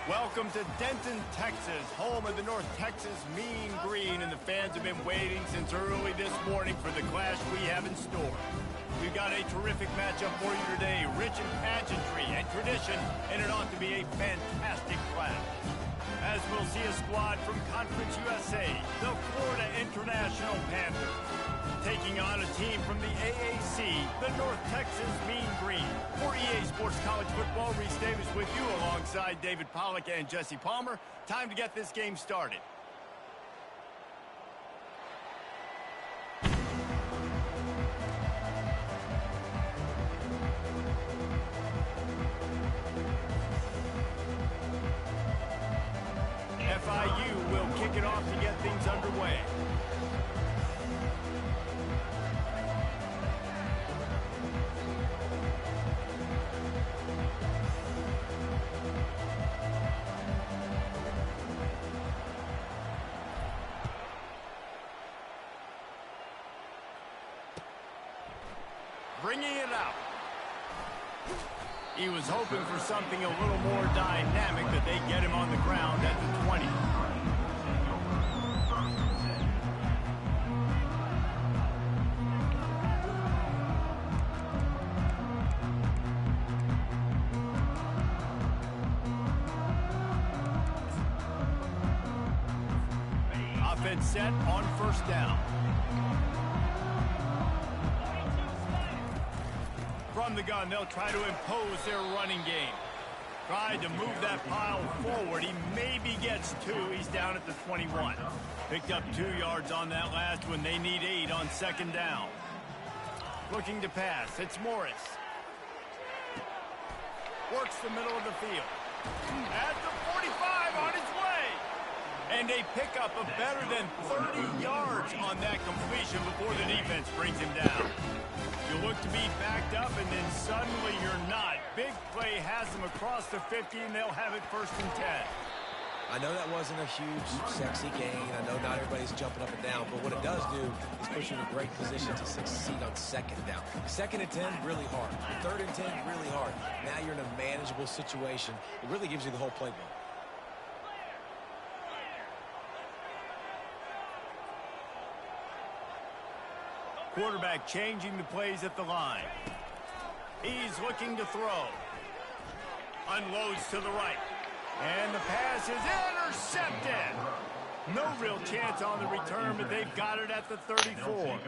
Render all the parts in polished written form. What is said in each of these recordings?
Welcome to Denton, Texas, home of the North Texas Mean Green, and the fans have been waiting since early this morning for the clash we have in store. We've got a terrific matchup for you today, rich in pageantry and tradition, and it ought to be a fantastic clash. As we'll see a squad from Conference USA, the Florida International Panthers, taking on a team from the AAC, the North Texas Mean Green. For EA Sports College Football, Reese Davis with you alongside David Pollack and Jesse Palmer. Time to get this game started. FIU will kick it off to get things underway. Bringing it out. He was hoping for something a little more dynamic, that they get him on the ground at the 20. Offense set on first down. From the gun, they'll try to impose their running game. Tried to move that pile forward. He maybe gets two. He's down at the 21. Picked up 2 yards on that last one. They need 8 on second down. Looking to pass. It's Morris. Works the middle of the field. At the 45 on his way. And a pickup of better than 30 yards on that completion before the defense brings him down. You look to be backed up, and then suddenly you're not. Big play has them across the 50, and they'll have it 1st and 10. I know that wasn't a huge, sexy gain. I know not everybody's jumping up and down, but what it does do is put you in a great position to succeed on second down. 2nd and 10, really hard. 3rd and 10, really hard. Now you're in a manageable situation. It really gives you the whole playbook. Quarterback changing the plays at the line. He's looking to throw. Unloads to the right. And the pass is intercepted. No real chance on the return, but they've got it at the 34.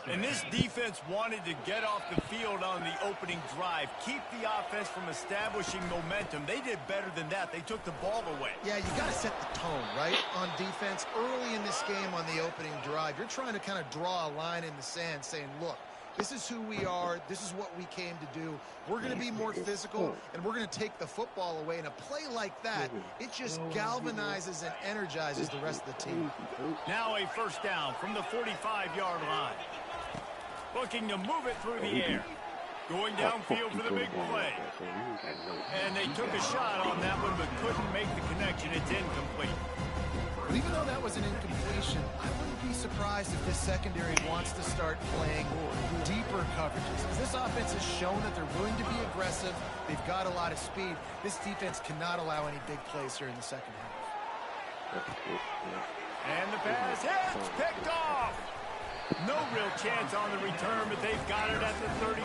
And this defense wanted to get off the field on the opening drive, keep the offense from establishing momentum. They did better than that. They took the ball away. Yeah, you got to set the tone, right, on defense. Early in this game on the opening drive, you're trying to kind of draw a line in the sand saying, look, this is who we are. This is what we came to do. We're going to be more physical, and we're going to take the football away. And a play like that, it just galvanizes and energizes the rest of the team. Now a first down from the 45-yard line. Looking to move it through the air. Going downfield for the big play. And they took a shot on that one, but couldn't make the connection. It's incomplete. But even though that was an incompletion, I wouldn't be surprised if this secondary wants to start playing deeper coverages. As this offense has shown that they're willing to be aggressive, they've got a lot of speed. This defense cannot allow any big plays here in the second half. And the pass hits, picked off. No real chance on the return, but they've got it at the 34.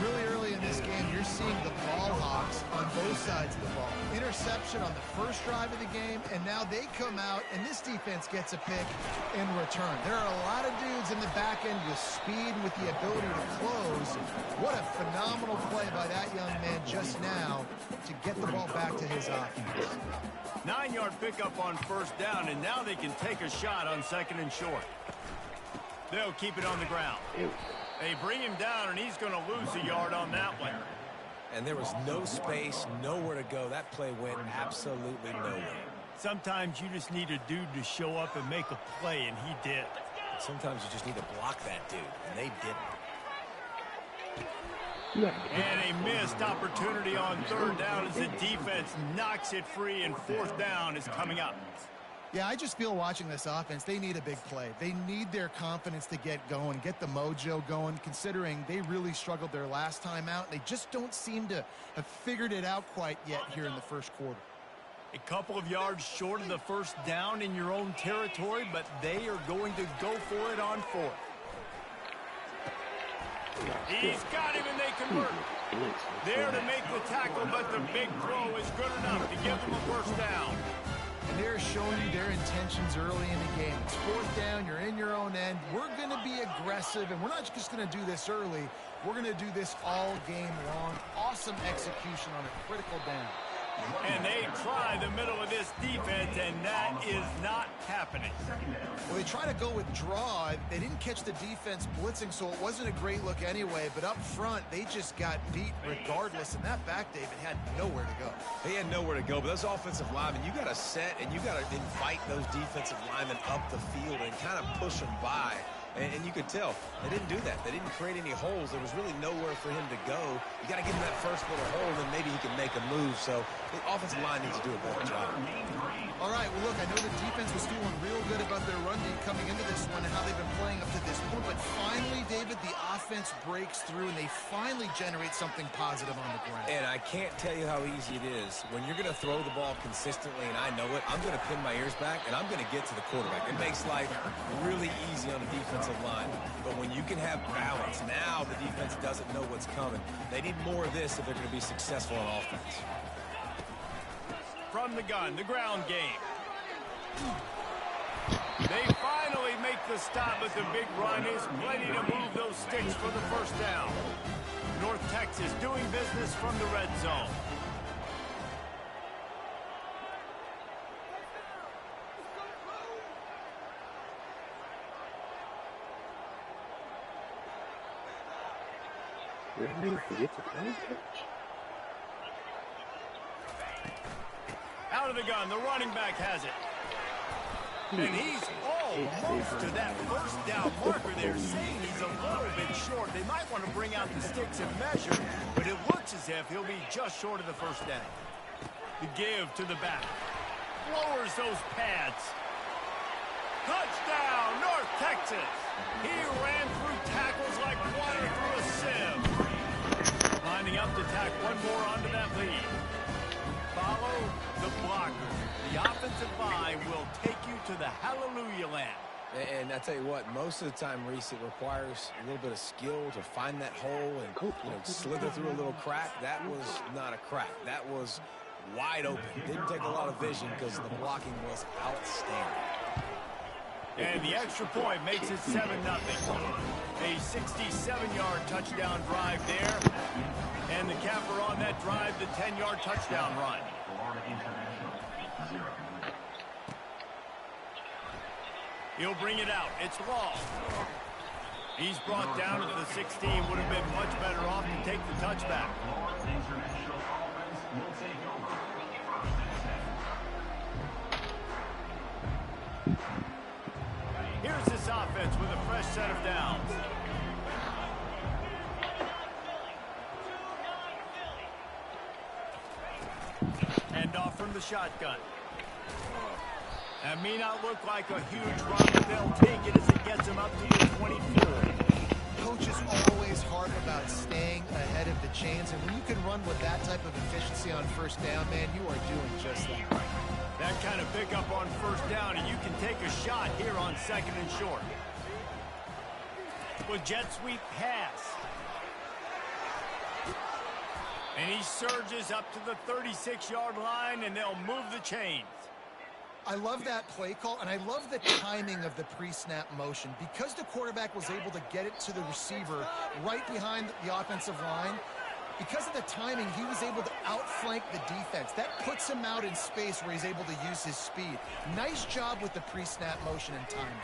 Really early in this game, you're seeing the ball hawks on both sides of the ball. Interception on the first drive of the game, and now they come out, and this defense gets a pick in return. There are a lot of dudes in the back end with speed, with the ability to close. What a phenomenal play by that young man just now to get the ball back to his offense. 9-yard pickup on first down, and now they can take a shot on 2nd and short. They'll keep it on the ground. They bring him down, and he's going to lose a yard on that one. And there was no space, nowhere to go. That play went absolutely nowhere. Sometimes you just need a dude to show up and make a play, and he did. Sometimes you just need to block that dude, and they didn't. And a missed opportunity on 3rd down as the defense knocks it free, and 4th down is coming up. Yeah, I just feel watching this offense, they need a big play. They need their confidence to get going, get the mojo going, considering they really struggled their last time out. They just don't seem to have figured it out quite yet here in the first quarter. A couple of yards short of the first down in your own territory, but they are going to go for it on fourth. He's got him, and they convert. There to make the tackle, but the big throw is good enough to give them a first down. And they're showing you their intentions early in the game. It's fourth down, you're in your own end. We're going to be aggressive, and we're not just going to do this early. We're going to do this all game long. Awesome execution on a critical down. And they try the middle of this defense, and that is not happening. Well, they try to go with draw. They didn't catch the defense blitzing, so it wasn't a great look anyway. But up front, they just got beat regardless. And that back, David, had nowhere to go. They had nowhere to go, but those offensive linemen, you got to set and you got to invite those defensive linemen up the field and kind of push them by. And you could tell they didn't do that. They didn't create any holes. There was really nowhere for him to go. You got to give him that first little hole, and then maybe he can make a move. So the offensive line needs to do a better job. All right, well, look, I know the defense was feeling real good about their run D coming into this one and how they've been playing up to this point. But finally, David, the offense breaks through, and they finally generate something positive on the ground. And I can't tell you how easy it is. When you're going to throw the ball consistently, and I know it, I'm going to pin my ears back, and I'm going to get to the quarterback. It makes life really easy on the defensive line. But when you can have balance, now the defense doesn't know what's coming. They need more of this if they're going to be successful on offense. From the gun, the ground game. They finally make the stop, but the big run is plenty to move those sticks for the first down. North Texas doing business from the red zone. Out of the gun, the running back has it. And he's almost to that first down marker there, saying he's a little bit short. They might want to bring out the sticks and measure, but it looks as if he'll be just short of the first down. The give to the back. Lowers those pads. Touchdown, North Texas. He ran through tackles like water through a sieve. Lining up to tack one more onto that lead. Follow the blockers. The offensive line will take you to the hallelujah land. And I tell you what, most of the time, Reese, it requires a little bit of skill to find that hole and slither through a little crack. That was not a crack. That was wide open. Didn't take a lot of vision because the blocking was outstanding. And the extra point makes it 7-0. A 67-yard touchdown drive there. And the capper on that drive, the 10-yard touchdown run. He'll bring it out. It's Law. He's brought down to the 16. Would have been much better off to take the touchback. Here's this offense with a fresh set of downs. Hand off from the shotgun. That may not look like a huge run, but they'll take it as it gets them up to the 24. Coach is always hard about staying ahead of the chains, and when you can run with that type of efficiency on first down, man, you are doing just that. That kind of pickup on first down, and you can take a shot here on second and short. With jet sweep pass. And he surges up to the 36-yard line, and they'll move the chains. I love that play call, and I love the timing of the pre-snap motion. Because the quarterback was able to get it to the receiver right behind the offensive line, because of the timing, he was able to outflank the defense. That puts him out in space where he's able to use his speed. Nice job with the pre-snap motion and timing.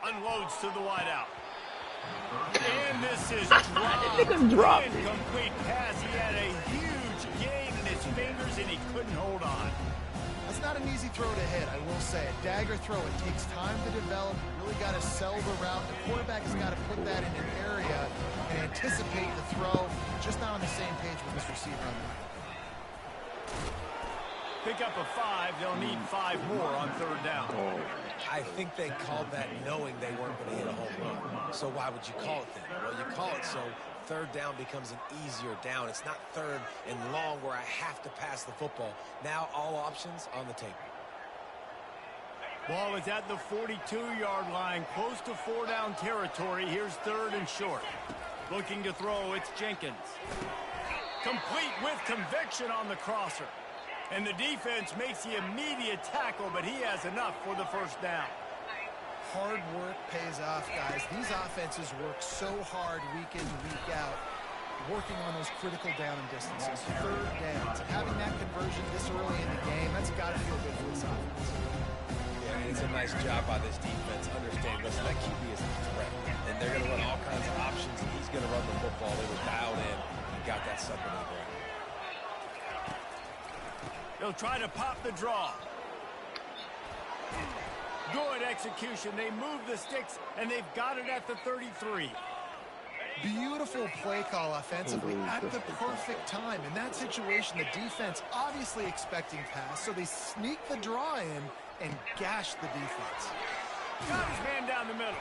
Unloads to the wideout. And this is dropped. Incomplete pass. He had a huge gain in his fingers, and he couldn't hold on. That's not an easy throw to hit, I will say. A dagger throw, it takes time to develop. You really got to sell the route. The quarterback has got to put that in an area and anticipate the throw. Just not on the same page with his receiver on that. Pick up a 5. They'll need 5 more on 3rd down. I think they called that knowing they weren't going to hit a home run. So why would you call it then? Well, you call it so 3rd down becomes an easier down. It's not 3rd and long where I have to pass the football. Now all options on the table. Ball is at the 42-yard line, close to 4-down territory. Here's 3rd and short. Looking to throw, it's Jenkins. Complete with conviction on the crosser. And the defense makes the immediate tackle, but he has enough for the 1st down. Hard work pays off, guys. These offenses work so hard week in, week out, working on those critical down and distances. 3rd downs. Having that conversion this early in the game, that's got to feel good for this offense. Yeah, it's a nice job by this defense. Understand, listen, that QB is a threat. And they're going to run all kinds of options, and he's going to run the football. They were dialed in and got that sucker to the ground. They'll try to pop the draw. Good execution. They move the sticks, and they've got it at the 33. Beautiful play call offensively at the perfect time. In that situation, the defense obviously expecting pass, so they sneak the draw in and gash the defense. Got his man down the middle.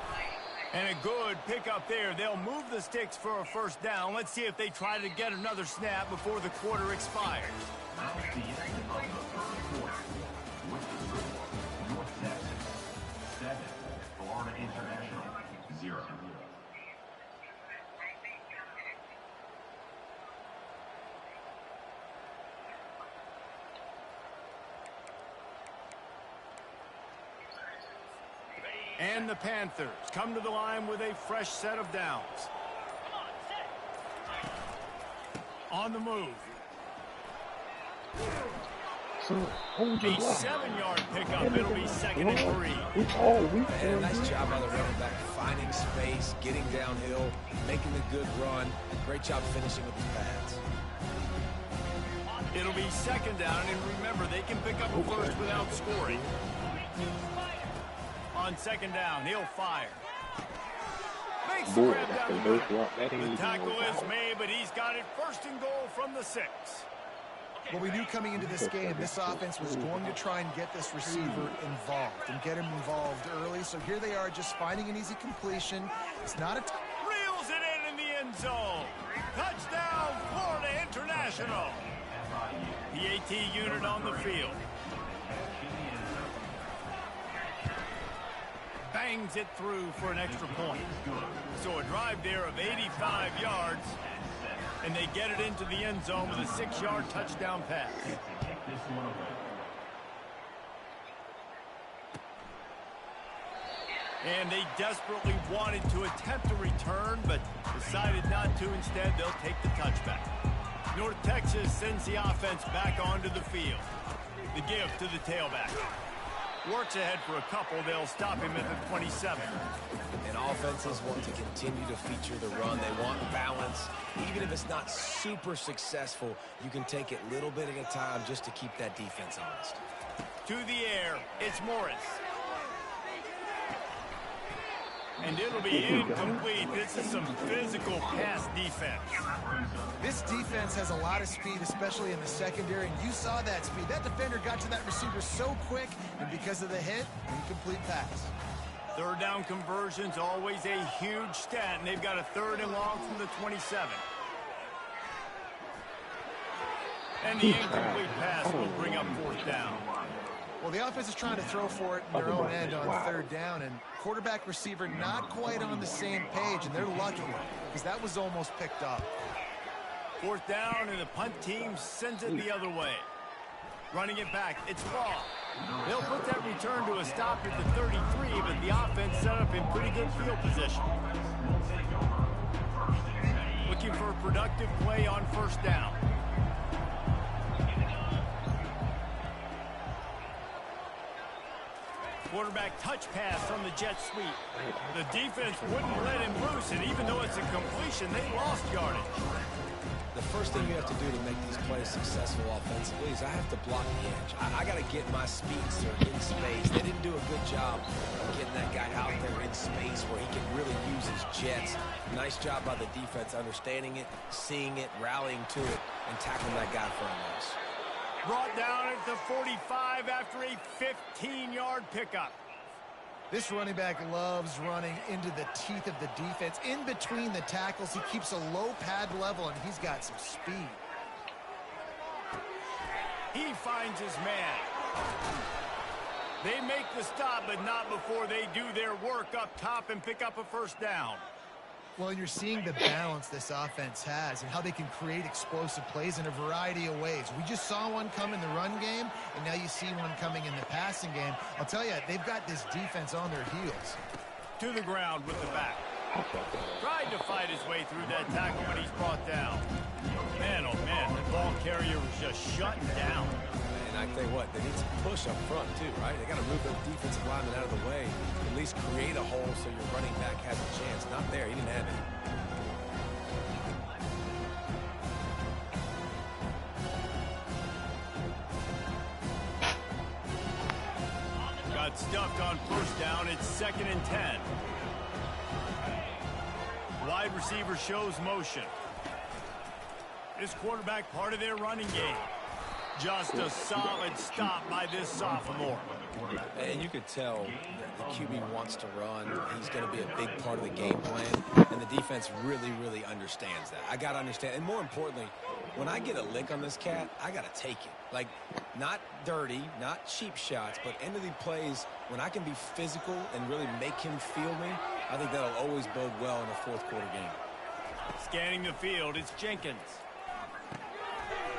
And a good pickup there. They'll move the sticks for a 1st down. Let's see if they try to get another snap before the quarter expires. North Texas, 7. Florida International, 0. And the Panthers come to the line with a fresh set of downs. On the move. So, hold your A block. 7-yard pickup. It'll be 2nd and 3. It's all we And a nice job by the running back, finding space, getting downhill, making a good run. Great job finishing with his pads. It'll be 2nd down, and remember, they can pick up a 1st without scoring. On 2nd down, he'll fire. Makes the Boy, grab that's down a the nice middle. block. That ain't The even tackle no is foul. made, but he's got it 1st and goal from the 6. Well, we knew coming into this game, this offense was going to try and get this receiver involved and get him involved early. So here they are just finding an easy completion. It's not a... Reels it in the end zone. Touchdown, Florida International. PAT unit on the field. Bangs it through for an extra point. So a drive there of 85 yards, and they get it into the end zone with a 6-yard touchdown pass. And they desperately wanted to attempt a return, but decided not to. Instead, they'll take the touchback. North Texas sends the offense back onto the field. The give to the tailback. Works ahead for a couple. They'll stop him at the 27. And offenses want to continue to feature the run. They want balance. Even if it's not super successful, you can take it little bit at a time just to keep that defense honest. To the air, it's Morris. And it'll be incomplete. This is some physical pass defense. This defense has a lot of speed, especially in the secondary, and you saw that speed. That defender got to that receiver so quick, and because of the hit, incomplete pass. 3rd down conversion's always a huge stat, and they've got a 3rd and long from the 27. And the incomplete pass will bring up 4th down. Well, the offense is trying to throw for it in their own end on 3rd down, and quarterback receiver not quite on the same page, and they're lucky because that was almost picked up. 4th down, and the punt team sends it the other way. Running it back, it's Ball. They'll put that return to a stop at the 33, but the offense set up in pretty good field position. Looking for a productive play on 1st down. Quarterback touch pass on the jet sweep. The defense wouldn't let him loose, and even though it's a completion, they lost yardage. The first thing you have to do to make these plays successful offensively is I have to block the edge. I got to get my speedster in space. They didn't do a good job of getting that guy out there in space where he can really use his jets. Nice job by the defense understanding it, seeing it, rallying to it, and tackling that guy for a loss. Brought down at the 45 after a 15-yard pickup. This running back loves running into the teeth of the defense. In between the tackles, he keeps a low pad level, and he's got some speed. He finds his man. They make the stop, but not before they do their work up top and pick up a first down. Well, you're seeing the balance this offense has and how they can create explosive plays in a variety of ways. We just saw one come in the run game, and now you see one coming in the passing game. I'll tell you, they've got this defense on their heels. To the ground with the back. Tried to fight his way through that tackle, but he's brought down. Man, oh man, the ball carrier was just shutting down. And I tell you what, they need to push up front too, right? They got to move the defensive lineman out of the way, at least create a hole so your running back has a chance. Not there, he didn't have it. Got stuffed on first down. It's 2nd and 10. Wide receiver shows motion. This quarterback part of their running game. Just a solid stop by this sophomore. And you could tell the QB wants to run. He's going to be a big part of the game plan. And the defense really, really understands that. I got to understand. And more importantly, when I get a lick on this cat, I got to take it. Like, not dirty, not cheap shots, but end of the plays, when I can be physical and really make him feel me, I think that'll always bode well in a fourth quarter game. Scanning the field, it's Jenkins.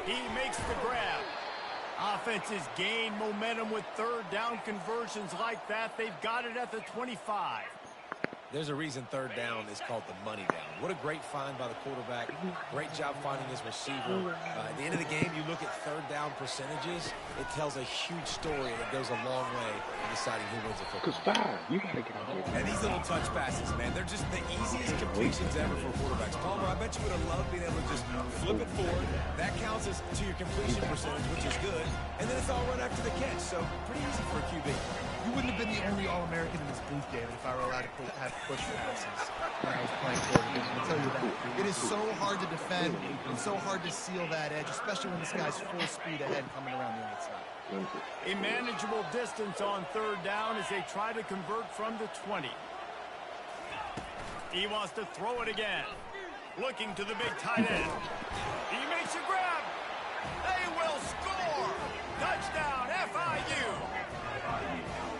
He makes the grab. Offenses gain momentum with third down conversions like that. They've got it at the 25. There's a reason third down is called the money down. What a great find by the quarterback. Great job finding his receiver. At the end of the game, you look at third down percentages. It tells a huge story that goes a long way in deciding who wins a football. You got to get out there. And these little touch passes, man, they're just the easiest completions ever for quarterbacks. Palmer, I bet you would have loved being able to just flip it forward. That counts as to your completion percentage, which is good. And then it's all run after the catch, so pretty easy for a QB. You wouldn't have been the only All-American in this booth, David, if I were allowed to have push passes when I was playing quarterback. I'll tell you that. It is so hard to defend and so hard to seal that edge, especially when this guy's full speed ahead coming around the outside. A manageable distance on third down as they try to convert from the 20. He wants to throw it again. Looking to the big tight end. He makes a grab. They will score. Touchdown, FIU.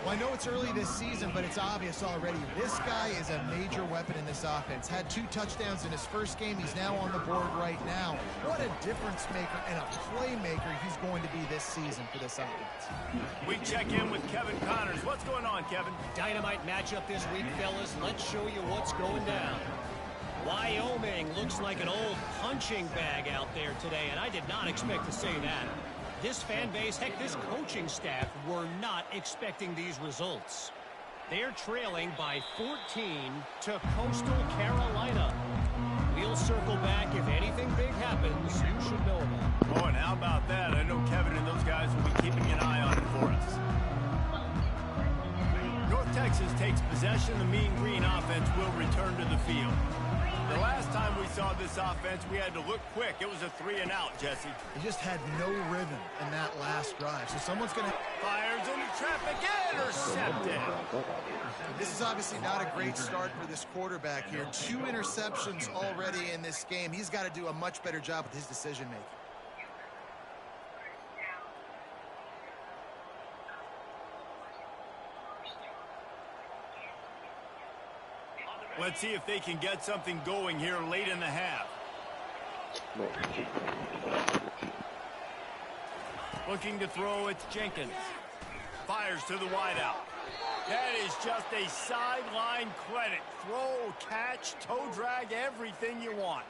Well, I know it's early this season, but it's obvious already. This guy is a major weapon in this offense. Had 2 touchdowns in his first game. He's now on the board right now. What a difference maker and a playmaker he's going to be this season for this offense. We check in with Kevin Connors. What's going on, Kevin? Dynamite matchup this week, fellas. Let's show you what's going down. Wyoming looks like an old punching bag out there today, and I did not expect to say that. This fan base, heck, this coaching staff were not expecting these results. They're trailing by 14 to Coastal Carolina. We'll circle back if anything big happens. You should know about. Oh, and how about that? I know Kevin and those guys will be keeping an eye on it for us. North Texas takes possession. The Mean Green offense will return to the field. The last time we saw this offense, we had to look quick. It was a 3-and-out, Jesse. He just had no rhythm in that last drive. So someone's going to... Fires into traffic, intercepted. This is obviously not a great start for this quarterback here. 2 interceptions already in this game. He's got to do a much better job with his decision-making. Let's see if they can get something going here late in the half. Looking to throw, it's Jenkins. Fires to the wideout. That is just a sideline credit. Throw, catch, toe drag, everything you want.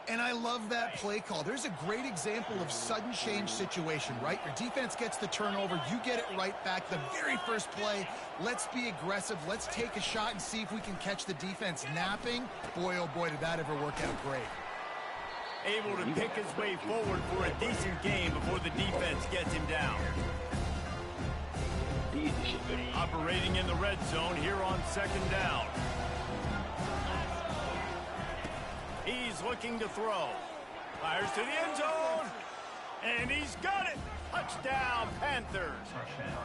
And I love that play call. There's a great example of sudden change situation, right? Your defense gets the turnover. You get it right back. The very first play, let's be aggressive. Let's take a shot and see if we can catch the defense napping. Boy, oh boy, did that ever work out great. Able to pick his way forward for a decent game before the defense gets him down. Operating in the red zone here on 2nd down. He's looking to throw. Fires to the end zone. And he's got it. Touchdown, Panthers. Touchdown.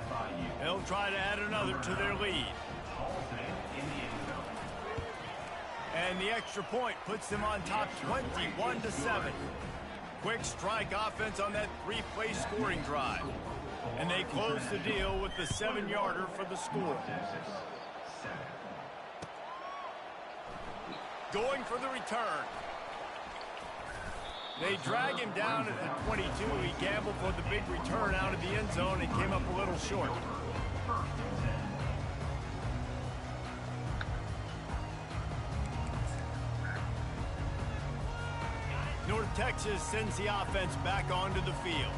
FIU. They'll try to add another to their lead. In the end zone. And the extra point puts them on top 21-7. Quick strike offense on that three-play scoring drive. And they close the deal with the 7-yarder for the score. Going for the return. They drag him down at the 22. He gambled for the big return out of the end zone and came up a little short. North Texas sends the offense back onto the field.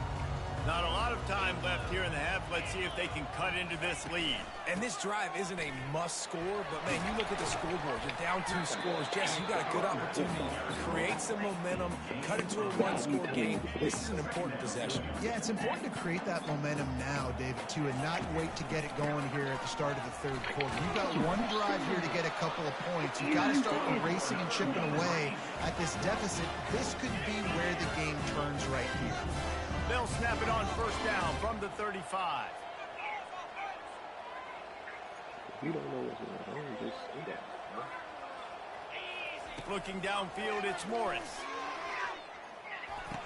Not a lot of time left here in the half. Let's see if they can cut into this lead. And this drive isn't a must score, but man, you look at the scoreboard, you're down 2 scores. Jesse, you got a good opportunity to create some momentum, cut into a 1-score game. This is an important possession. Yeah, it's important to create that momentum now, David, too, and not wait to get it going here at the start of the third quarter. You've got one drive here to get a couple of points. You've got to start erasing and chipping away at this deficit. This could be where the game turns right here. They'll snap it on first down from the 35. We don't know what's going on. Just say that. Looking downfield, it's Morris.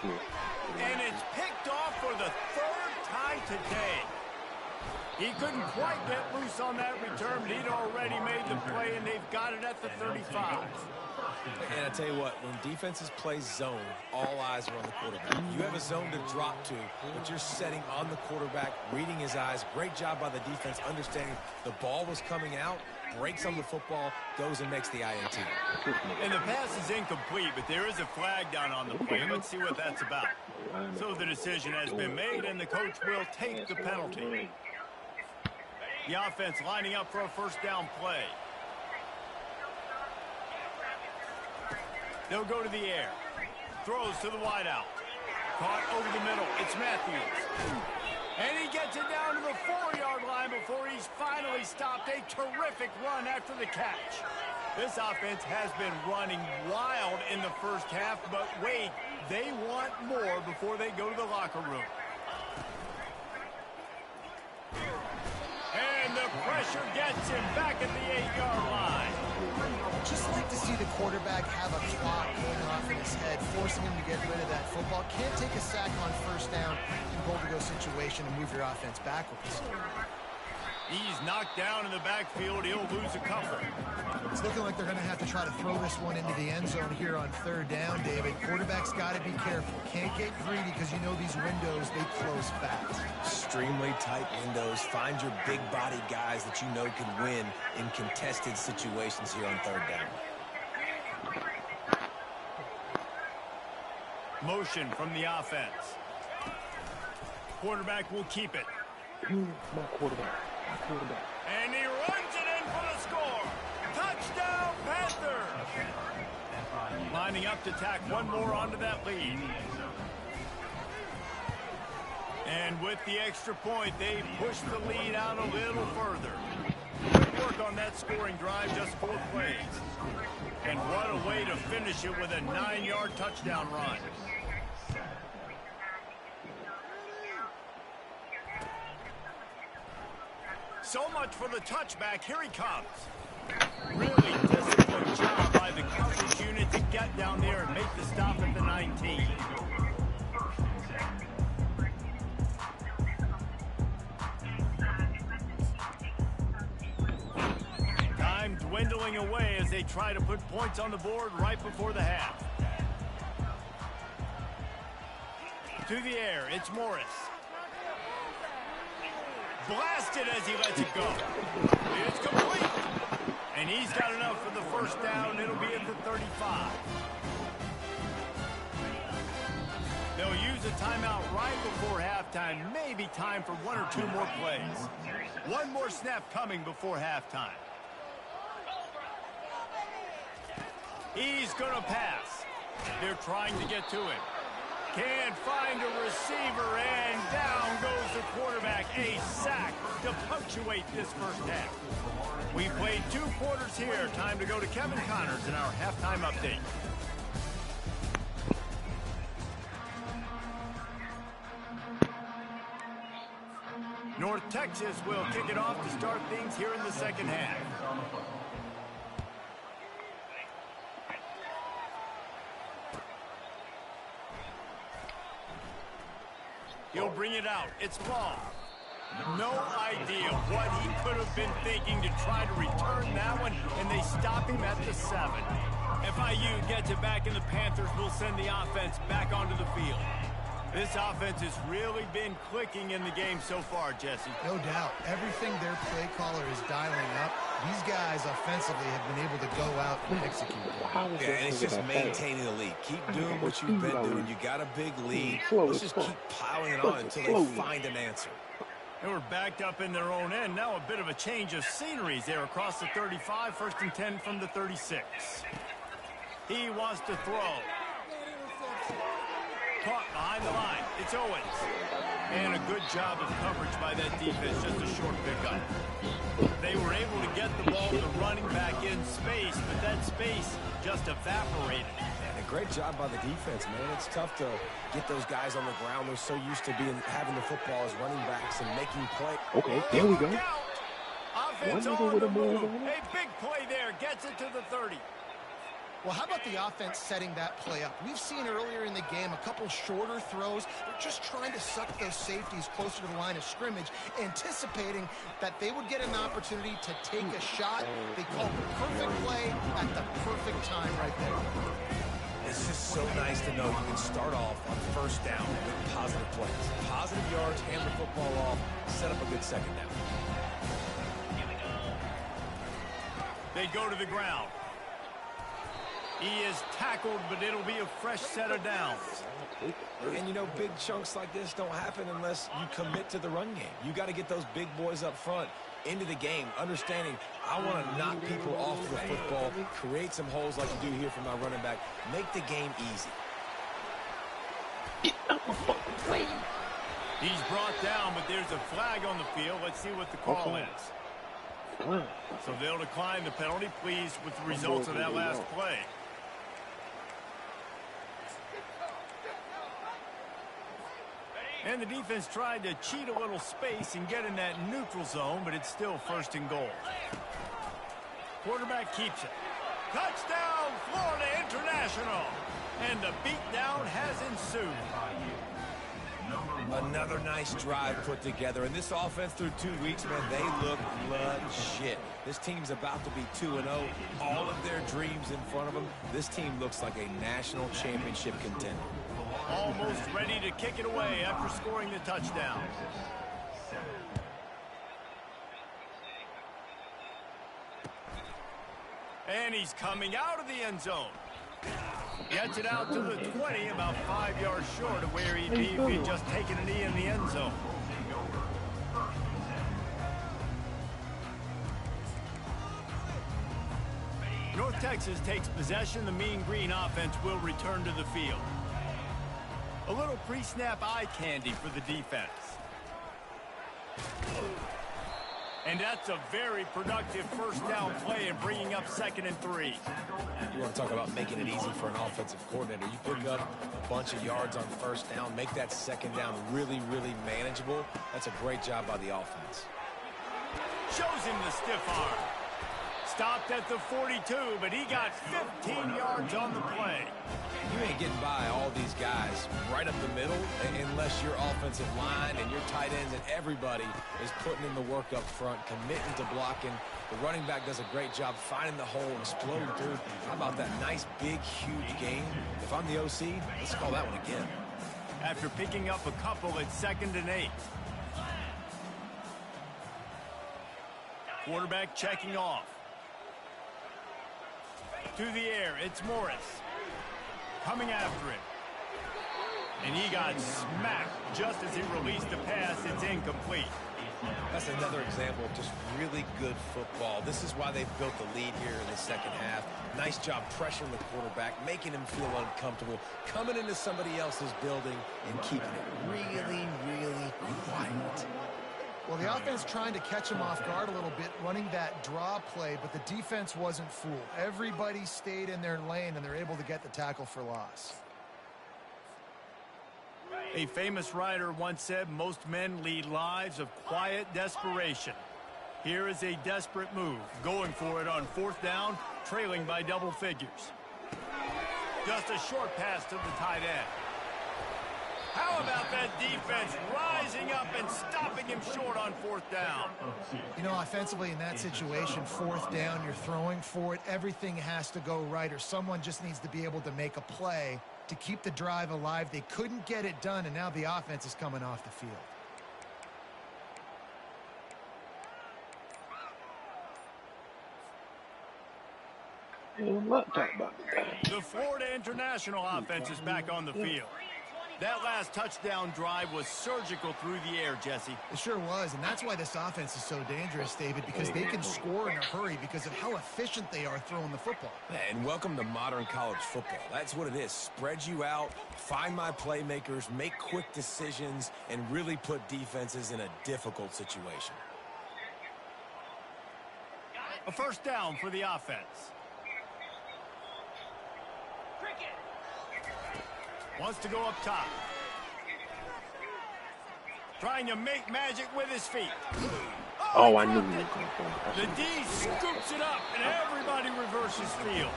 And it's picked off for the 3rd time today. He couldn't quite get loose on that return, but he'd already made the play, and they've got it at the 35. And I tell you what, when defenses play zone, all eyes are on the quarterback. You have a zone to drop to, but you're setting on the quarterback, reading his eyes. Great job by the defense, understanding the ball was coming out, breaks on the football, goes and makes the INT. And the pass is incomplete, but there is a flag down on the play. Let's see what that's about. So the decision has been made, and the coach will take the penalty. The offense lining up for a first down play. They'll go to the air. Throws to the wideout. Caught over the middle. It's Matthews. And he gets it down to the 4-yard line before he's finally stopped. A terrific run after the catch. This offense has been running wild in the first half, but wait, they want more before they go to the locker room. And the pressure gets him back at the 8-yard line. Just like to see the quarterback have a clock going off in his head, forcing him to get rid of that football. Can't take a sack on first down in goal-to-go situation and move your offense backwards. He's knocked down in the backfield. He'll lose a couple. It's looking like they're going to have to try to throw this one into the end zone here on 3rd down, David. Quarterback's got to be careful. Can't get greedy because you know these windows, they close fast. Extremely tight windows. Find your big-bodied guys that you know can win in contested situations here on 3rd down. Motion from the offense. Quarterback will keep it. My quarterback. And he runs it in for the score. Touchdown, Panthers! Lining up to tack one more onto that lead. And with the extra point, they push the lead out a little further. Good work on that scoring drive, just 4 plays. And what a way to finish it with a 9-yard touchdown run. So much for the touchback. Here he comes. Really disciplined job by the coverage unit to get down there and make the stop at the 19. Time dwindling away as they try to put points on the board right before the half. To the air, it's Morris. Blasted as he lets it go. It's complete. And he's got enough for the first down. It'll be at the 35. They'll use a timeout right before halftime. Maybe time for 1 or 2 more plays. One more snap coming before halftime. He's going to pass. They're trying to get to him. Can't find a receiver, and down goes the quarterback. A sack to punctuate this first half. We played 2 quarters here. Time to go to Kevin Connors in our halftime update. Texas will kick it off to start things here in the second half. He'll bring it out. It's ball. No idea what he could have been thinking to try to return that one, and they stop him at the 7. FIU gets it back, and the Panthers will send the offense back onto the field. This offense has really been clicking in the game so far, Jesse. No doubt. Everything their play caller is dialing up, these guys offensively have been able to go out and execute. Yeah, and it's just maintaining the lead. Keep doing what you've been doing. You got a big lead. Let's just keep piling it on until they find an answer. They were backed up in their own end. Now a bit of a change of sceneries there across the 35. 1st and 10 from the 36. He wants to throw. Caught behind the line. It's Owens. And a good job of coverage by that defense. Just a short pickup. They were able to get the ball to the running back in space, but that space just evaporated. And a great job by the defense, man. It's tough to get those guys on the ground. They're so used to having the football as running backs and making play. Okay, there we go. Offense on the move. A big play there. Gets it to the 30. Well, how about the offense setting that play up? We've seen earlier in the game a couple shorter throws. They're just trying to suck those safeties closer to the line of scrimmage, anticipating that they would get an opportunity to take a shot. They called the perfect play at the perfect time right there. It's just so nice to know you can start off on 1st down with positive plays. Positive yards, hand the football off, set up a good 2nd down. They go to the ground. He is tackled, but it'll be a fresh set of downs. And, you know, big chunks like this don't happen unless you commit to the run game. You got to get those big boys up front into the game, understanding I want to knock people off the football, create some holes like you do here for my running back, make the game easy. He's brought down, but there's a flag on the field. Let's see what the call is. So they'll decline the penalty. Pleased with the results of that last play. And the defense tried to cheat a little space and get in that neutral zone, but it's still 1st and goal. Quarterback keeps it. Touchdown, Florida International. And the beatdown has ensued. Another nice drive put together. And this offense through 2 weeks, man, they look legit. This team's about to be 2-0. All of their dreams in front of them. This team looks like a national championship contender. Almost ready to kick it away after scoring the touchdown. And he's coming out of the end zone. Gets it out to the 20, about 5 yards short of where he'd be if he'd just taken a knee in the end zone. North Texas takes possession. The Mean Green offense will return to the field. A little pre-snap eye candy for the defense. And that's a very productive 1st down play and bringing up 2nd and 3. You want to talk about making it easy for an offensive coordinator. You pick up a bunch of yards on 1st down, make that 2nd down really, really manageable. That's a great job by the offense. Shows him the stiff arm. Stopped at the 42, but he got 15 yards on the play. You ain't getting by all these guys right up the middle unless your offensive line and your tight ends and everybody is putting in the work up front, committing to blocking. The running back does a great job finding the hole and exploding through. How about that nice, big, huge game? If I'm the OC, let's call that one again. After picking up a couple at 2nd and 8. Quarterback checking off. To the air, it's Morris. Coming after him. And he got smacked just as he released the pass. It's incomplete. That's another example of just really good football. This is why they've built the lead here in the 2nd half. Nice job pressuring the quarterback, making him feel uncomfortable, coming into somebody else's building and keeping it really, really quiet. Well, the offense trying to catch him off guard a little bit, running that draw play, but the defense wasn't fooled. Everybody stayed in their lane, and they're able to get the tackle for loss. A famous writer once said most men lead lives of quiet desperation. Here is a desperate move, going for it on 4th down, trailing by double figures. Just a short pass to the tight end. How about that defense rising up and stopping him short on 4th down? You know, offensively in that situation, 4th down, you're throwing for it. Everything has to go right, or someone just needs to be able to make a play to keep the drive alive. They couldn't get it done, and now the offense is coming off the field. The Florida International offense is back on the field. That last touchdown drive was surgical through the air, Jesse. It sure was, and that's why this offense is so dangerous, David, because they can score in a hurry because of how efficient they are throwing the football. And welcome to modern college football. That's what it is. Spread you out, find my playmakers, make quick decisions, and really put defenses in a difficult situation. A 1st down for the offense. Wants to go up top. Trying to make magic with his feet. Oh, I knew he was going for The D scoops it up, and everybody reverses field.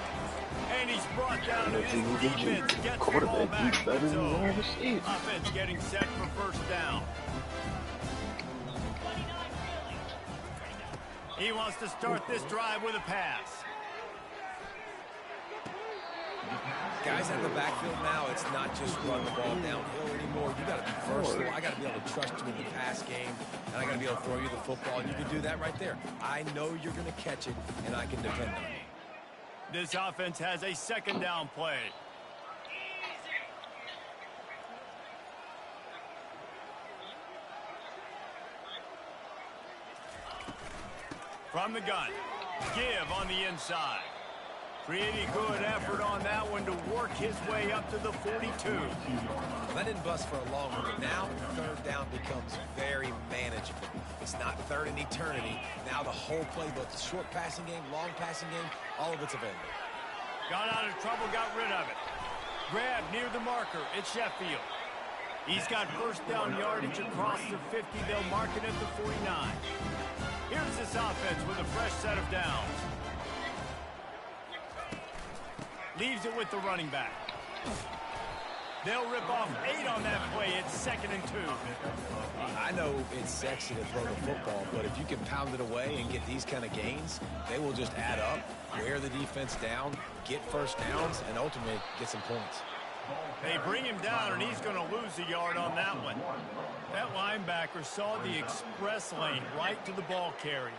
And he's brought down, and his defense gets the ball back. So, offense getting set for 1st down. He wants to start this drive with a pass. Guys at the backfield now, it's not just run the ball downhill anymore. You got to be versatile. I got to be able to trust you in the pass game, and I got to be able to throw you the football, and you can do that right there. I know you're going to catch it, and I can depend on it. This offense has a 2nd down play. From the gun, give on the inside. Pretty good effort on that one to work his way up to the 42. That didn't bust for a long one, but now 3rd down becomes very manageable. It's not 3rd and eternity. Now the whole playbook, the short passing game, long passing game, all of it's available. Got out of trouble, got rid of it. Grab near the marker. It's Sheffield. He's got 1st down yardage across the 50. They'll mark it at the 49. Here's this offense with a fresh set of downs. Leaves it with the running back. They'll rip off 8 on that play. It's 2nd and 2. I know it's sexy to throw the football, but if you can pound it away and get these kind of gains, they will just add up, wear the defense down, get 1st downs, and ultimately get some points. They bring him down, and he's going to lose a yard on that one. That linebacker saw the express lane right to the ball carrier.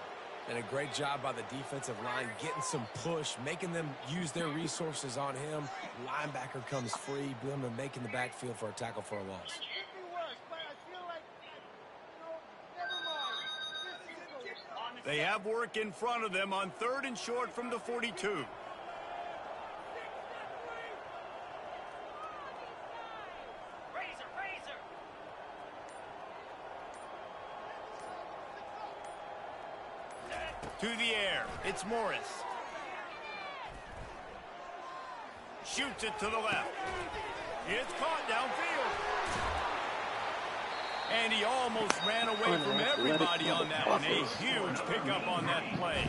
And a great job by the defensive line, getting some push, making them use their resources on him. Linebacker comes free, boom, and making the backfield for a tackle for a loss. They have work in front of them on 3rd and short from the 42. To the air, it's Morris. Shoots it to the left. It's caught downfield. And he almost ran away from everybody on that one. A huge pickup on that play.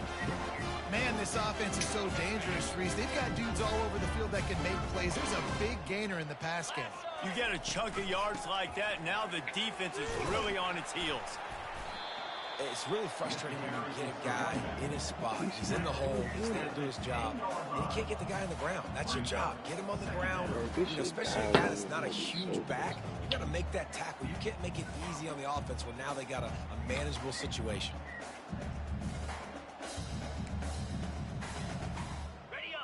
Man, this offense is so dangerous, Reese. They've got dudes all over the field that can make plays. There's a big gainer in the pass game. You get a chunk of yards like that, now the defense is really on its heels. It's really frustrating when you get a guy in his spot. He's in the hole. He's there to do his job. And you can't get the guy on the ground. That's your job. Get him on the ground. Especially a guy that's not a huge back. You got to make that tackle. You can't make it easy on the offense when now they got a manageable situation.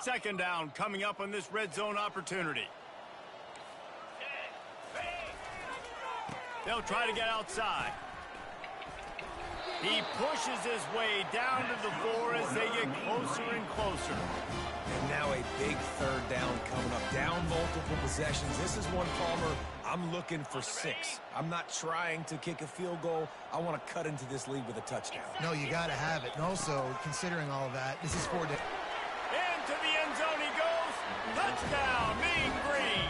2nd down coming up on this red zone opportunity. They'll try to get outside. He pushes his way down to the 4 as they get closer and closer. And now a big 3rd down coming up. Down multiple possessions. This is one, Palmer, I'm looking for 6. I'm not trying to kick a field goal. I want to cut into this lead with a touchdown. No, you got to have it. And also, considering all of that, this is 4 days. Into the end zone he goes. Touchdown, Mean Green.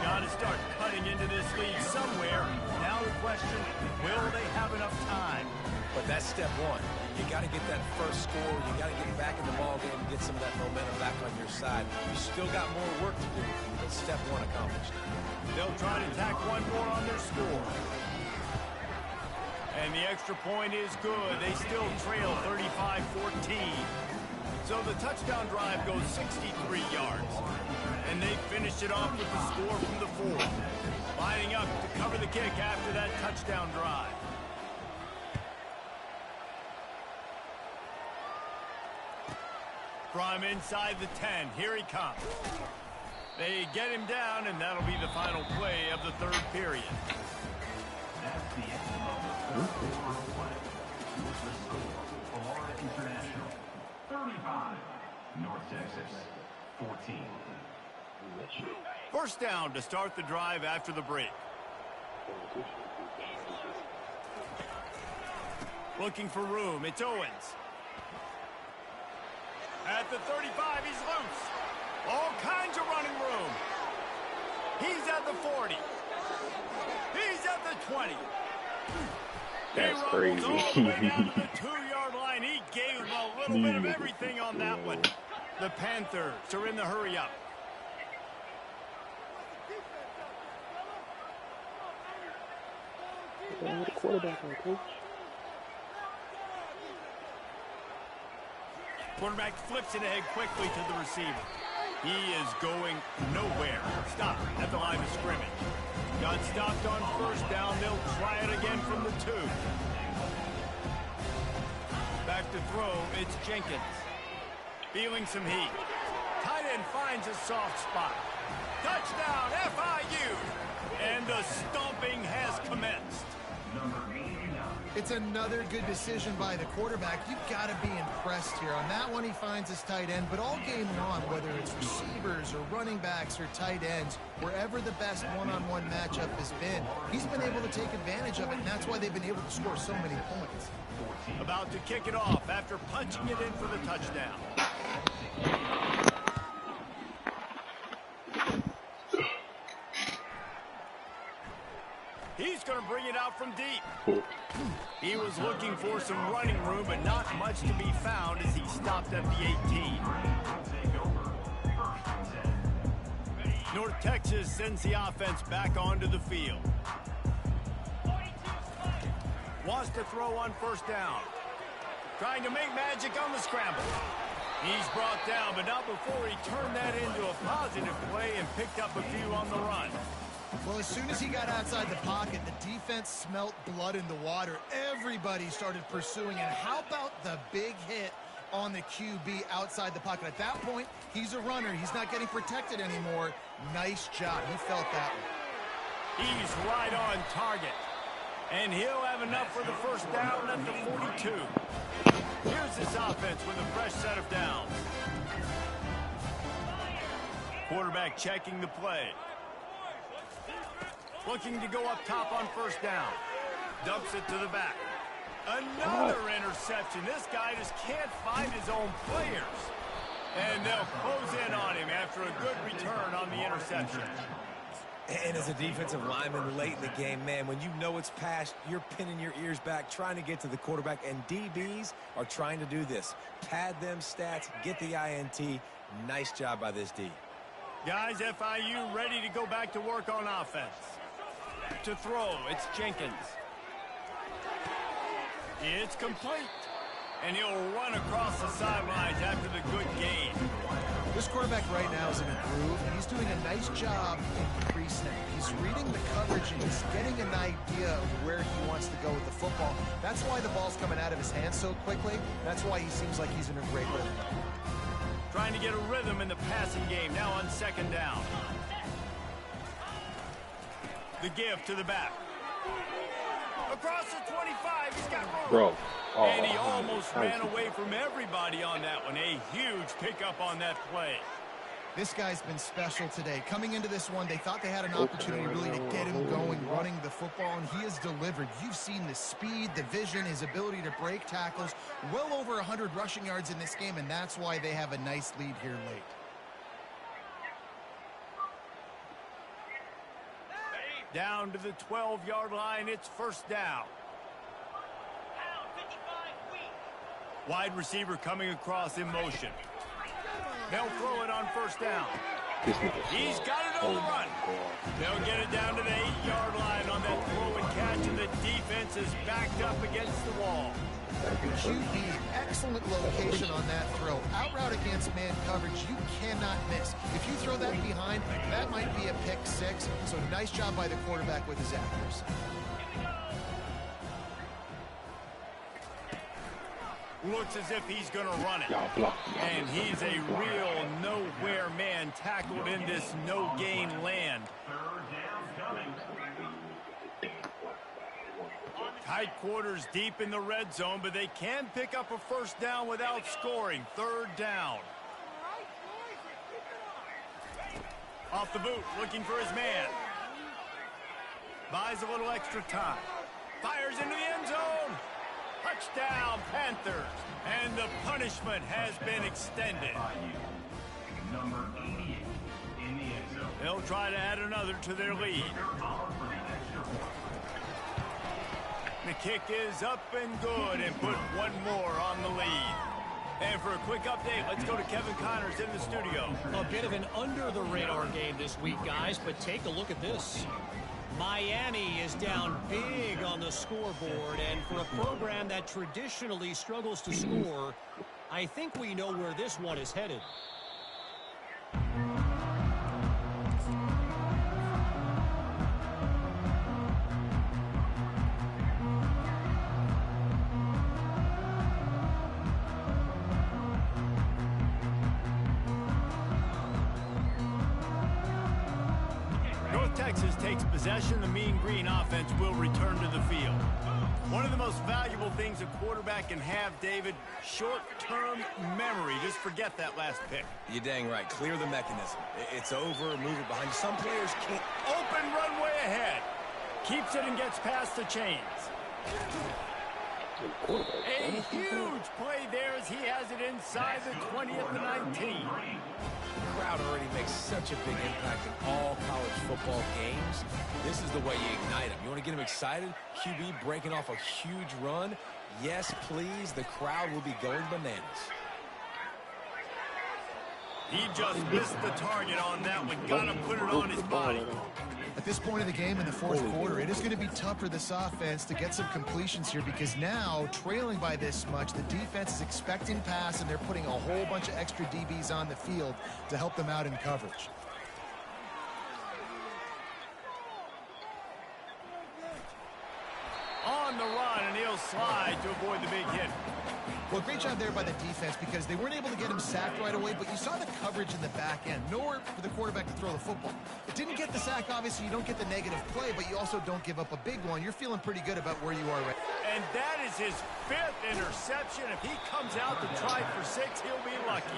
Got to start going into this lead somewhere. Now the question, will they have enough time? But that's step one. You got to get that first score. You got to get back in the ball game and get some of that momentum back on your side. You still got more work to do, but step one accomplished. They'll try to tack one more on their score. And the extra point is good. They still trail 35-14. So the touchdown drive goes 63 yards. And they finished it off with the score from the 4. Lining up to cover the kick after that touchdown drive. From inside the 10, here he comes. They get him down, and that'll be the final play of the third period. That's the end of the third quarter play. With the score, Florida International 35, North Texas 14. First down to start the drive after the break. Looking for room, it's Owens. At the 35, he's loose. All kinds of running room. He's at the 40. He's at the 20. That's he crazy. all the way down to the 2-yard line. He gave him a little bit of everything on that one. The Panthers are in the hurry up. The quarterback on, coach. Quarterback flips it ahead quickly to the receiver. He is going nowhere. Stop at the line of scrimmage. Got stopped on first down. They'll try it again from the 2. Back to throw. It's Jenkins. Feeling some heat. Tight end finds a soft spot. Touchdown, FIU. And the stomping has commenced. It's another good decision by the quarterback. You've got to be impressed here. On that one, he finds his tight end, but all game long, whether it's receivers or running backs or tight ends, wherever the best one-on-one matchup has been, he's been able to take advantage of it, and that's why they've been able to score so many points. About to kick it off after punching it in for the touchdown. He's going to bring it out from deep. He was looking for some running room, but not much to be found as he stopped at the 18. North Texas sends the offense back onto the field. Wants to throw on first down. Trying to make magic on the scramble. He's brought down, but not before he turned that into a positive play and picked up a few on the run. Well, as soon as he got outside the pocket, the defense smelt blood in the water. Everybody started pursuing. And how about the big hit on the QB outside the pocket? At that point, he's a runner. He's not getting protected anymore. Nice job. He felt that one. He's right on target. And he'll have enough for the first down at the 42. Here's this offense with a fresh set of downs. Quarterback checking the play. Looking to go up top on first down. Dumps it to the back. Another interception. This guy just can't find his own players. And they'll close in on him after a good return on the interception. And as a defensive lineman late in the game, man, when you know it's past, you're pinning your ears back, trying to get to the quarterback. And DBs are trying to do this. Pad them stats, get the INT. Nice job by this D. Guys, FIU ready to go back to work on offense. To throw, it's Jenkins. It's complete. And he'll run across the sidelines after the good gain. This quarterback right now is in a groove, and he's doing a nice job in pre-snap. He's reading the coverage, and he's getting an idea of where he wants to go with the football. That's why the ball's coming out of his hands so quickly. That's why he seems like he's in a great rhythm. Trying to get a rhythm in the passing game, now on second down. The give to the back. Across the 25, he's got room. Bro. Oh, and he almost ran away from everybody on that one. A huge pickup on that play. This guy's been special today. Coming into this one, they thought they had an opportunity really to get him going, running the football, and he has delivered. You've seen the speed, the vision, his ability to break tackles. Well over 100 rushing yards in this game, and that's why they have a nice lead here late. Down to the 12-yard line, it's first down. Wide receiver coming across in motion. They'll throw it on first down. He's got it on the run. They'll get it down to the 8-yard line on that throw and catch, and the defense is backed up against the wall. QB, excellent location on that throw. Out route against man coverage, you cannot miss. If you throw that behind, that might be a pick six. So nice job by the quarterback with his accuracy. Looks as if he's going to run it. And he's a real nowhere man tackled in this no-gain land. Tight quarters deep in the red zone, but they can pick up a first down without scoring. Third down. Off the boot, looking for his man. Buys a little extra time. Fires into the end zone. Touchdown, Panthers. And the punishment has been extended. Number 88 in the end zone. They'll try to add another to their lead. The kick is up and good and put one more on the lead. And for a quick update, let's go to Kevin Connors in the studio. A bit of an under-the-radar game this week, guys, but take a look at this. Miami is down big on the scoreboard, and for a program that traditionally struggles to score, I think we know where this one is headed. Texas takes possession. The Mean Green offense will return to the field. One of the most valuable things a quarterback can have, David, short-term memory. Just forget that last pick. You're dang right. Clear the mechanism. It's over. Move it behind you. Some players can't. Open runway ahead. Keeps it and gets past the chains. A huge play there as he has it inside the 20 at the 19. The crowd already makes such a big impact in all college football games. This is the way you ignite them. You want to get them excited? QB breaking off a huge run. Yes, please. The crowd will be going bananas. He just missed the target on that one. Got to put it on his body. At this point of the game in the fourth quarter, it is going to be tough for this offense to get some completions here because now, trailing by this much, the defense is expecting pass, and they're putting a whole bunch of extra DBs on the field to help them out in coverage. On the run, and he'll slide to avoid the big hit. Well, great job there by the defense because they weren't able to get him sacked right away, but you saw the coverage in the back end. Nowhere for the quarterback to throw the football. It didn't get the sack, obviously. You don't get the negative play, but you also don't give up a big one. You're feeling pretty good about where you are right now. And that is his 5th interception. If he comes out to try for 6, he'll be lucky.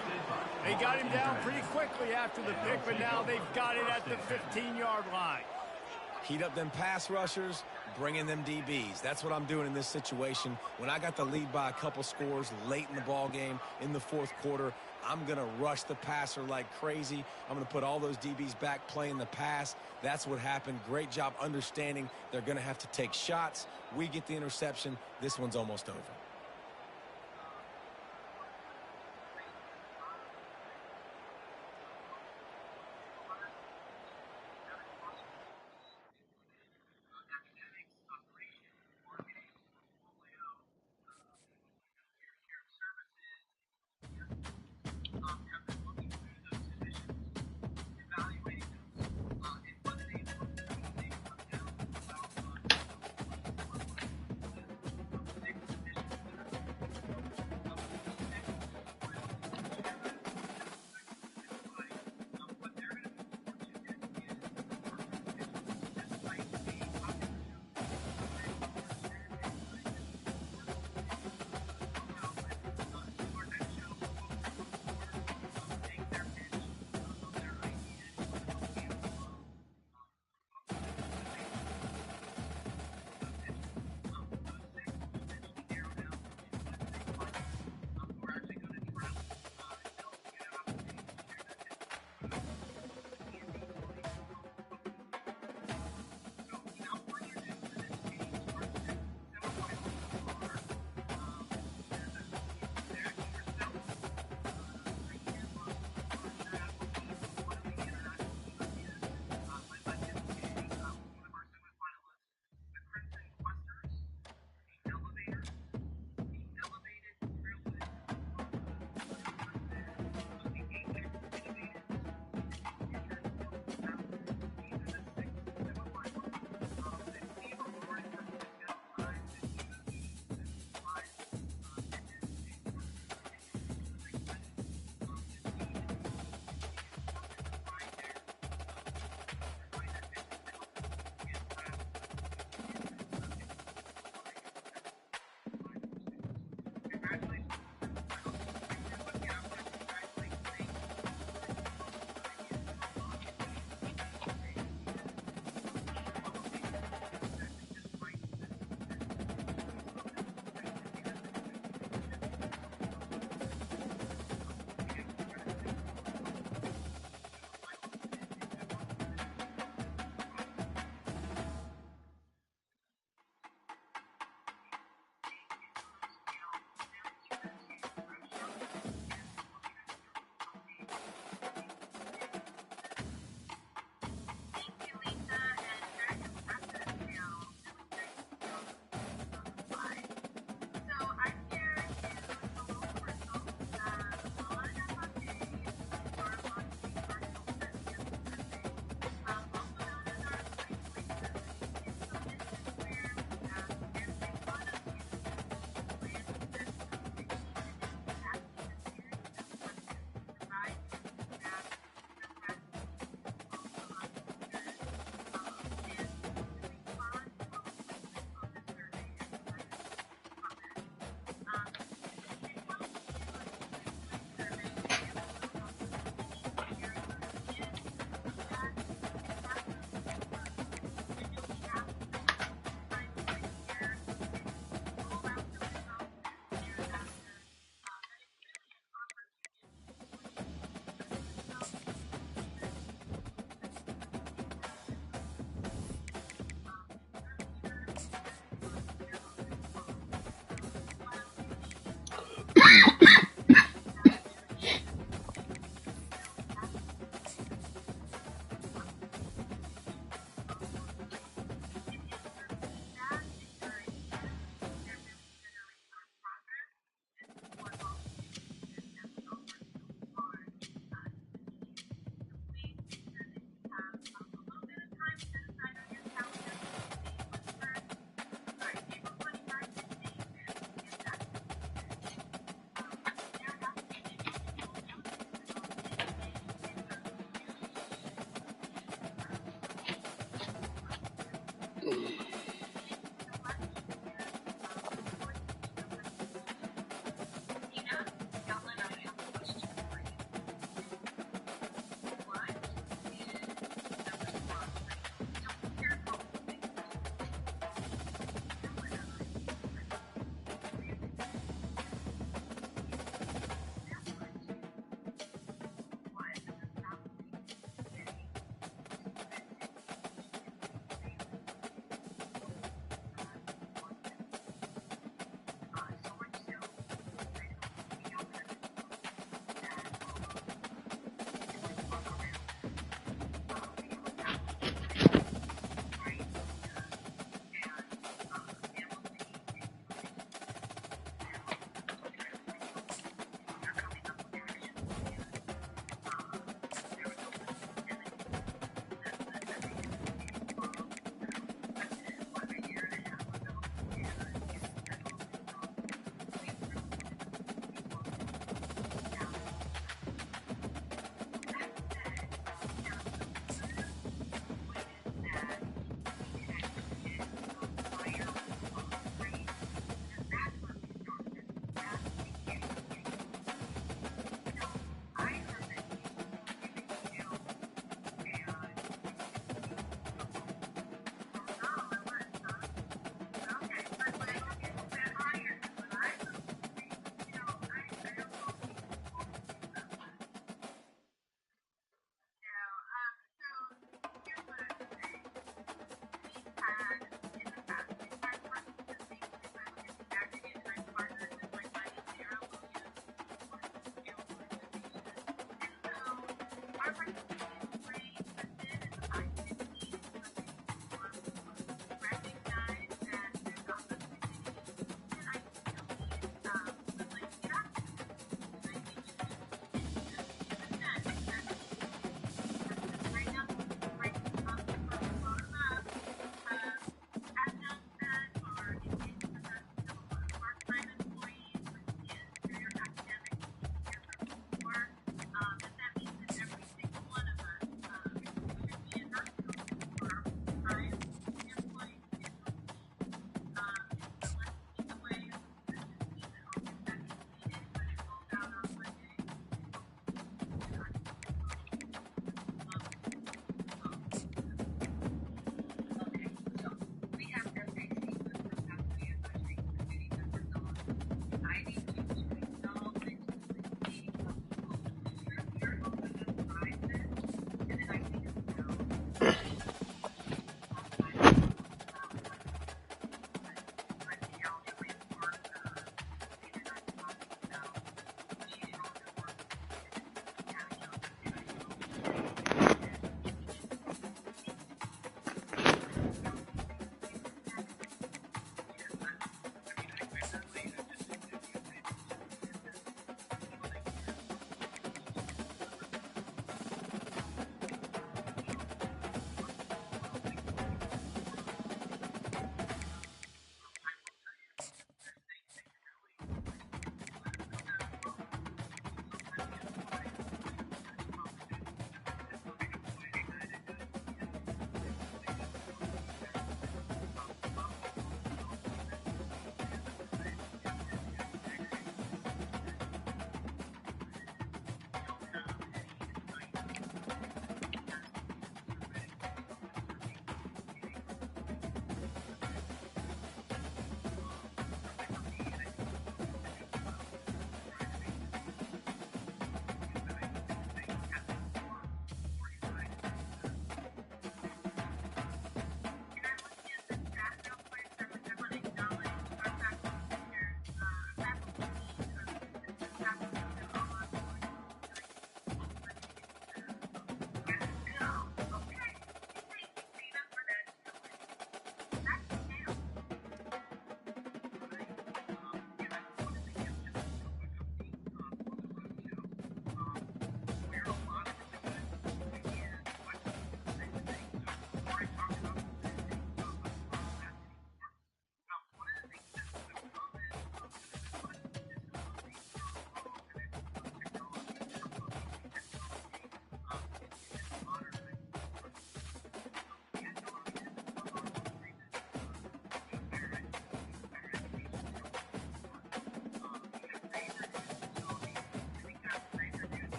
They got him down pretty quickly after the pick, but now they've got it at the 15-yard line. Heat up them pass rushers, bring in them DBs. That's what I'm doing in this situation. When I got the lead by a couple scores late in the ball game in the fourth quarter, I'm going to rush the passer like crazy. I'm going to put all those DBs back playing the pass. That's what happened. Great job understanding they're going to have to take shots. We get the interception. This one's almost over.